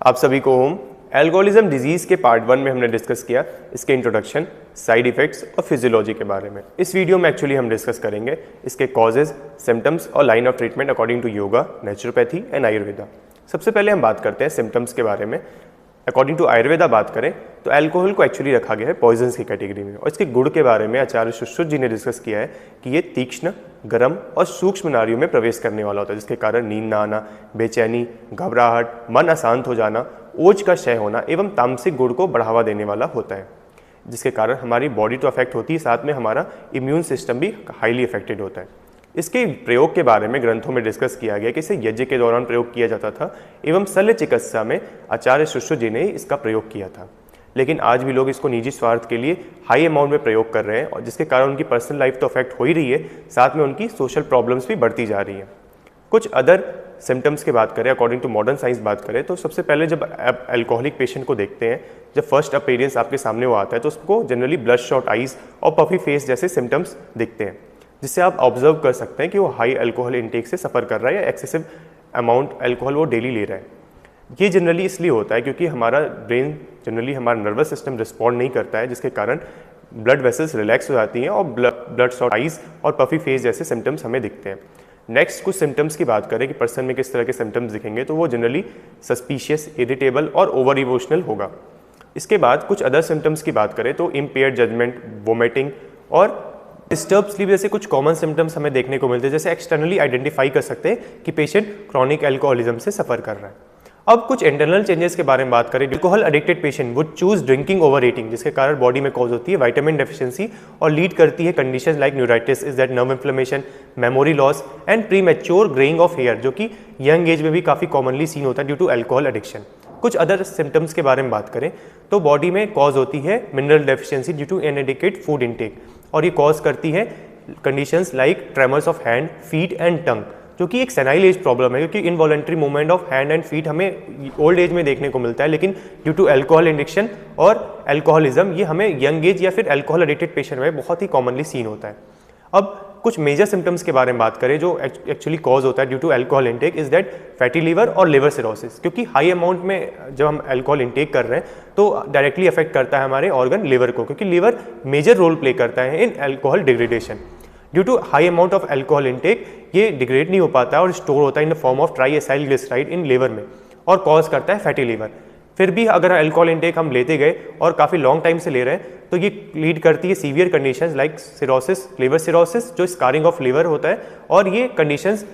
आप सभी को होम एल्कोहलिज्म डिजीज़ के पार्ट 1 में हमने डिस्कस किया इसके इंट्रोडक्शन, साइड इफ़ेक्ट्स और फिजियोलॉजी के बारे में। इस वीडियो में एक्चुअली हम डिस्कस करेंगे इसके कॉजेज़, सिम्टम्स और line of treatment according to yoga, naturopathy and Ayurveda. सबसे पहले हम बात करते हैं सिम्टम्स के बारे में। अकॉर्डिंग टू आयुर्वेदा बात करें तो अल्कोहल को एक्चुअली रखा गया है पॉइजन्स की कैटेगरी में, और इसके गुण के बारे में आचार्य सुश्रुत जी ने डिस्कस किया है कि ये तीक्ष्ण, गर्म और सूक्ष्म नाड़ियों में प्रवेश करने वाला होता है, जिसके कारण नींद ना आना, बेचैनी, घबराहट, मन अशांत हो जाना, ओज का क्षय होना एवं तामसिक गुण को बढ़ावा देने वाला होता है, जिसके कारण हमारी बॉडी तो अफेक्ट होती है, साथ में हमारा इम्यून सिस्टम भी हाईली अफेक्टेड होता है। इसके प्रयोग के बारे में ग्रंथों में डिस्कस किया गया कि इसे यज्ञ के दौरान प्रयोग किया जाता था एवं शल्य चिकित्सा में आचार्य सुश्रुत जी ने इसका प्रयोग किया था। लेकिन आज भी लोग इसको निजी स्वार्थ के लिए हाई अमाउंट में प्रयोग कर रहे हैं, और जिसके कारण उनकी पर्सनल लाइफ तो अफेक्ट हो ही रही है, साथ में उनकी सोशल प्रॉब्लम्स भी बढ़ती जा रही हैं। कुछ अदर सिम्टम्स की बात करें, अकॉर्डिंग टू मॉडर्न साइंस बात करें तो सबसे पहले जब आप अल्कोहलिक पेशेंट को देखते हैं, जब फर्स्ट अपीयरेंस आपके सामने वो आता है तो उसको जनरली ब्लड शॉट आइज और पफी फेस जैसे सिम्टम्स दिखते हैं, जिससे आप ऑब्जर्व कर सकते हैं कि वो हाई अल्कोहल इंटेक से सफ़र कर रहा है या एक्सेसिव अमाउंट अल्कोहल वो डेली ले रहा है। ये जनरली इसलिए होता है क्योंकि हमारा ब्रेन जनरली हमारा नर्वस सिस्टम रिस्पॉन्ड नहीं करता है, जिसके कारण ब्लड वेसल्स रिलैक्स हो जाती हैं और ब्लड शॉट आइज और पफी फेस जैसे सिम्टम्स हमें दिखते हैं। नेक्स्ट कुछ सिम्टम्स की बात करें कि पर्सन में किस तरह के सिम्टम्स दिखेंगे, तो वो जनरली सस्पिशियस, इरिटेबल और ओवर इमोशनल होगा। इसके बाद कुछ अदर सिम्टम्स की बात करें तो इम्पेयर्ड जजमेंट, वोमिटिंग और डिस्टर्ब स्लीप जैसे कुछ कॉमन सिम्टम्स हमें देखने को मिलते हैं, जैसे एक्सटर्नली आइडेंटिफाई कर सकते हैं कि पेशेंट क्रॉनिक अल्कोहलिज्म से सफ़र कर रहा है। अब कुछ इंटरनल चेंजेस के बारे में बात करें, alcohol addicted patient would choose drinking over eating, जिसके कारण बॉडी में कॉज होती है विटामिन डेफिशिएंसी और लीड करती है conditions like neuritis, is that nerve inflammation, memory loss and premature greying of hair, जो कि यंग एज में भी काफ़ी कॉमनली सीन होता है ड्यू टू अल्कोहल एडिक्शन। कुछ अदर सिम्टम्स के बारे में बात करें तो बॉडी में कॉज होती है mineral deficiency due to inadequate food intake, और ये कॉज करती है conditions like tremors of hand, feet and tongue, जो कि एक सेनाइल एज प्रॉब्लम है, क्योंकि involuntary movement of hand and feet हमें ओल्ड एज में देखने को मिलता है, लेकिन ड्यू टू अल्कोहल एडिक्शन और अल्कोहलिज्म ये हमें यंग एज या फिर अल्कोहल एडिक्टेड पेशेंट में बहुत ही कॉमनली सीन होता है। अब कुछ मेजर सिम्टम्स के बारे में बात करें जो एक्चुअली कॉज होता है due to alcohol intake, is that fatty liver और लिवर सिरोसिस, क्योंकि हाई अमाउंट में जब हम अल्कोहल इंटेक कर रहे हैं तो डायरेक्टली अफेक्ट करता है हमारे ऑर्गन लिवर को, क्योंकि लिवर मेजर रोल प्ले करता है in alcohol degradation. Due to high amount of alcohol intake ये डिग्रेड नहीं हो पाता और स्टोर होता है in the form of triacylglyceride in liver में, और कॉज करता है फैटी लीवर। फिर भी अगर अल्कोहल इंटेक हम लेते गए और काफ़ी लॉन्ग टाइम से ले रहे हैं तो ये लीड करती है severe conditions like cirrhosis, liver cirrhosis, जो स्कारिंग ऑफ लिवर होता है, और ये कंडीशंस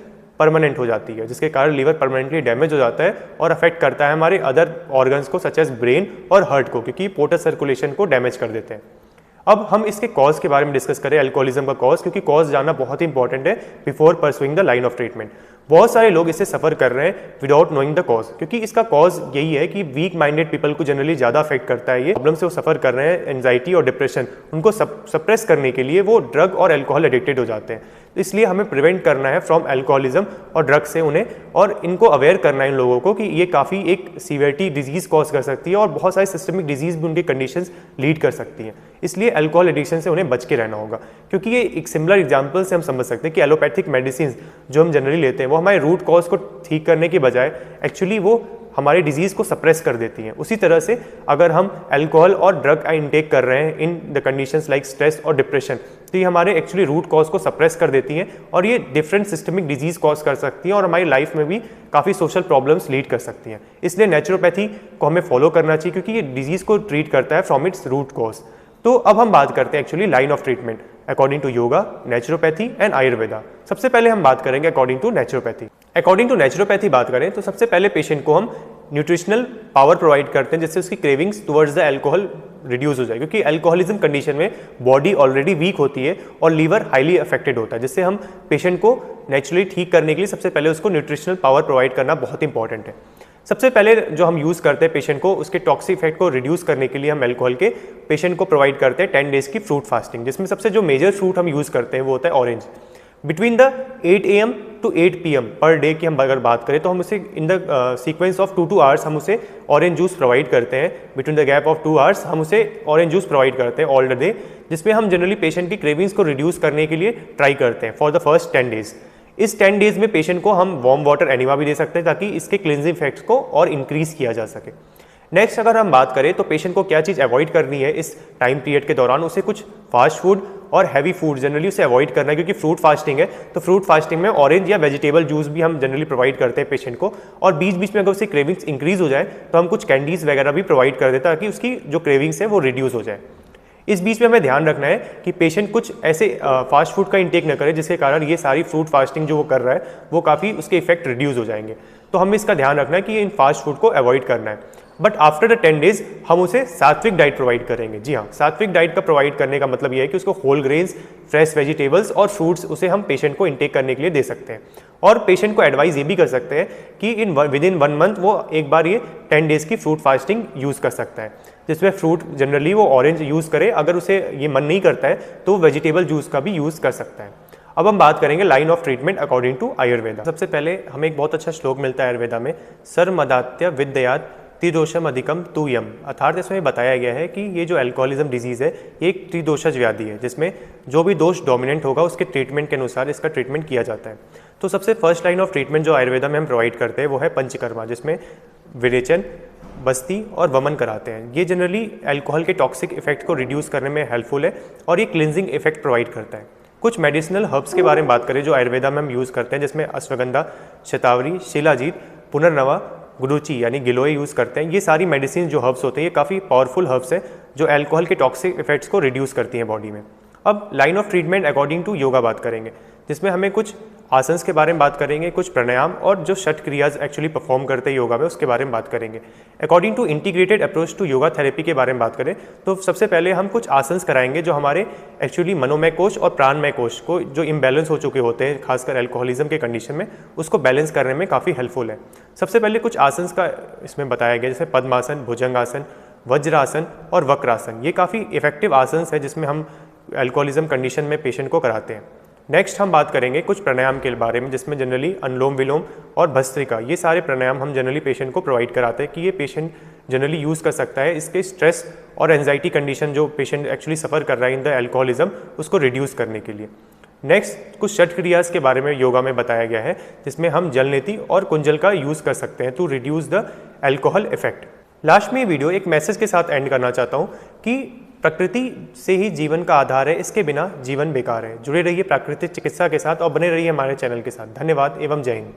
परमानेंट हो जाती है, जिसके कारण लिवर परमानेंटली डैमेज हो जाता है और अफेक्ट करता है हमारे अदर ऑर्गन्स को सच एज ब्रेन और हार्ट को, क्योंकि पोर्टल सर्कुलेशन को डैमेज कर देते हैं। अब हम इसके कॉज के बारे में डिस्कस करें, अल्कोहलिज्म का कॉज, क्योंकि कॉज जानना बहुत ही इंपॉर्टेंट है before pursuing the line of treatment. बहुत सारे लोग इससे सफ़र कर रहे हैं विदाउट नोइंग द कॉज, क्योंकि इसका कॉज यही है कि वीक माइंडेड पीपल को जनरली ज़्यादा अफेक्ट करता है। ये प्रॉब्लम से वो सफ़र कर रहे हैं, एंजाइटी और डिप्रेशन, उनको सप्रेस करने के लिए वो ड्रग और अल्कोहल एडिक्टेड हो जाते हैं। इसलिए हमें प्रिवेंट करना है फ्रॉम अल्कोहलिज्म और ड्रग से उन्हें, और इनको अवेयर करना है इन लोगों को कि ये काफ़ी एक सीवियरिटी डिजीज़ कॉज कर सकती है और बहुत सारी सिस्टमिक डिजीज़ भी उनकी कंडीशंस लीड कर सकती हैं। इसलिए अल्कोहल एडिक्शन से उन्हें बच के रहना होगा, क्योंकि ये एक सिमिलर एग्जाम्पल से हम समझ सकते हैं कि एलोपैथिक मेडिसिन जो हम जनरली लेते हैं वो हमारे रूट कॉज को ठीक करने के बजाय एक्चुअली वो हमारी डिजीज़ को सप्रेस कर देती हैं। उसी तरह से अगर हम अल्कोहल और ड्रग का इंटेक कर रहे हैं in the conditions like stress और डिप्रेशन, तो ये हमारे एक्चुअली रूट कॉज को सप्रेस कर देती हैं और ये डिफरेंट सिस्टमिक डिजीज़ कॉज कर सकती हैं और हमारी लाइफ में भी काफ़ी सोशल प्रॉब्लम्स लीड कर सकती हैं। इसलिए नेचुरोपैथी को हमें फॉलो करना चाहिए, क्योंकि ये डिजीज़ को ट्रीट करता है फ्रॉम इट्स रूट कॉज। तो अब हम बात करते हैं actually line of treatment according to yoga, naturopathy and Ayurveda. सबसे पहले हम बात करेंगे according to naturopathy. According to naturopathy बात करें तो सबसे पहले पेशेंट को हम न्यूट्रिशनल पावर प्रोवाइड करते हैं, जिससे उसकी cravings towards the alcohol reduce हो जाए, क्योंकि अल्कोहलिज्म कंडीशन में बॉडी ऑलरेडी वीक होती है और लीवर हाईली अफेक्टेड होता है, जिससे हम पेशेंट को नेचुरली ठीक करने के लिए सबसे पहले उसको न्यूट्रिशनल पावर प्रोवाइड करना बहुत इंपॉर्टेंट है। सबसे पहले जो हम यूज़ करते हैं पेशेंट को उसके टॉक्सिक इफेक्ट को रिड्यूस करने के लिए हम अल्कोहल के पेशेंट को प्रोवाइड करते हैं 10 डेज की फ्रूट फास्टिंग, जिसमें सबसे जो मेजर फ्रूट हम यूज़ करते हैं वो होता है orange. Between the 8 AM to 8 PM per day की हम अगर बात करें तो हम उसे in the sequence of 2 hours हम उसे ऑरेंज जूस प्रोवाइड करते हैं। Between the gap of 2 hours हम उसे ऑरेंज जूस प्रोवाइड करते हैं ऑल द डे, जिसमें हम जनरली पेशेंट की क्रेविंग्स को रिड्यूस करने के लिए ट्राई करते हैं फॉर द फर्स्ट 10 डेज। इस 10 डेज में पेशेंट को हम वार्म वाटर एनिमा भी दे सकते हैं ताकि इसके क्लिनजिंग इफेक्ट्स को और इंक्रीज किया जा सके। नेक्स्ट अगर हम बात करें तो पेशेंट को क्या चीज़ अवॉइड करनी है इस टाइम पीरियड के दौरान, उसे कुछ फास्ट फूड और हैवी फूड जनरली उसे अवॉइड करना है, क्योंकि फ्रूट फास्टिंग है तो फ्रूट फास्टिंग में ऑरेंज या वेजिटेबल जूस भी हम जनरली प्रोवाइड करते हैं पेशेंट को। और बीच बीच में अगर उसकी क्रेविंग्स इंक्रीज हो जाए तो हम कुछ कैंडीज वगैरह भी प्रोवाइड कर देते हैं ताकि उसकी जो क्रेविंग्स है वो रिड्यूस हो जाए। इस बीच में हमें ध्यान रखना है कि पेशेंट कुछ ऐसे फास्ट फूड का इंटेक न करे जिसके कारण ये सारी फ्रूट फास्टिंग जो वो कर रहा है वो काफ़ी उसके इफेक्ट रिड्यूस हो जाएंगे। तो हमें इसका ध्यान रखना है कि इन फास्ट फूड को अवॉइड करना है। बट आफ्टर द 10 डेज हम उसे सात्विक डाइट प्रोवाइड करेंगे। जी हाँ, सात्विक डाइट का प्रोवाइड करने का मतलब ये है कि उसको होल ग्रेन्स, फ्रेश वेजिटेबल्स और फ्रूट्स उसे हम पेशेंट को इंटेक करने के लिए दे सकते हैं। और पेशेंट को एडवाइस ये भी कर सकते हैं कि विद इन 1 मंथ वो एक बार ये 10 डेज की फ्रूट फास्टिंग यूज़ कर सकता है, जिसमें फ्रूट जनरली वो ऑरेंज यूज़ करे। अगर उसे ये मन नहीं करता है तो वेजिटेबल जूस का भी यूज़ कर सकता है। अब हम बात करेंगे line of treatment according to Ayurveda. सबसे पहले हमें एक बहुत अच्छा श्लोक मिलता है आयुर्वेदा में, सर्वमदात्य विद्यात त्रिदोषम अधिकम तु यम। अर्थात इसमें बताया गया है कि ये जो अल्कोहलिज्म डिजीज़ है ये एक त्रिदोषज व्याधि है जिसमें जो भी दोष डोमिनेंट होगा उसके ट्रीटमेंट के अनुसार इसका ट्रीटमेंट किया जाता है। तो सबसे फर्स्ट लाइन ऑफ ट्रीटमेंट जो आयुर्वेदा में हम प्रोवाइड करते हैं वो है पंचकर्मा, जिसमें विरेचन, बस्ती और वमन कराते हैं। ये जनरली अल्कोहल के टॉक्सिक इफेक्ट को रिड्यूस करने में हेल्पफुल है और ये क्लिनजिंग इफेक्ट प्रोवाइड करता है। कुछ मेडिसिनल हर्ब्स के बारे में बात करें जो आयुर्वेदा में हम यूज़ करते हैं, जिसमें अश्वगंधा, शतावरी, शिलाजीत, पुनर्नवा, गुडुचि यानी गिलोय यूज़ करते हैं। ये सारी मेडिसिन जो हर्ब्स होते हैं ये काफ़ी पावरफुल हर्ब्स हैं जो अल्कोहल के टॉक्सिक इफेक्ट्स को रिड्यूस करती हैं बॉडी में। अब line of treatment according to yoga बात करेंगे, जिसमें हमें कुछ आसन्स के बारे में बात करेंगे, कुछ प्राणायाम और जो षट क्रियाज एक्चुअली परफॉर्म करते हैं योगा में उसके बारे में बात करेंगे। According to integrated approach to yoga therapy के बारे में बात करें तो सबसे पहले हम कुछ आसन्स कराएंगे जो हमारे एक्चुअली मनोमय कोश और प्राणमय कोश को जो इम्बैलेंस हो चुके होते हैं खासकर अल्कोहलिज्म के कंडीशन में उसको बैलेंस करने में काफ़ी हेल्पफुल है। सबसे पहले कुछ आसन्स का इसमें बताया गया जैसे पद्मासन, भुजंगासन, वज्रासन और वक्रासन। ये काफ़ी इफेक्टिव आसन्स है जिसमें हम अल्कोहलिज्म कंडीशन में पेशेंट को कराते हैं। नेक्स्ट हम बात करेंगे कुछ प्राणायाम के बारे में, जिसमें जनरली अनुलोम विलोम और भस्त्रिका, ये सारे प्राणायाम हम जनरली पेशेंट को प्रोवाइड कराते हैं कि ये पेशेंट जनरली यूज़ कर सकता है इसके स्ट्रेस और एंजाइटी कंडीशन जो पेशेंट एक्चुअली सफ़र कर रहा है इन द अल्कोहलिज्म उसको रिड्यूस करने के लिए। नेक्स्ट कुछ षट क्रियाज के बारे में योगा में बताया गया है जिसमें हम जलनेति और कुंजल का यूज़ कर सकते हैं to reduce the alcohol effect. Last में ये वीडियो एक मैसेज के साथ एंड करना चाहता हूँ कि प्रकृति से ही जीवन का आधार है, इसके बिना जीवन बेकार है। जुड़े रहिए प्राकृतिक चिकित्सा के साथ और बने रहिए हमारे चैनल के साथ। धन्यवाद एवं जय हिंद।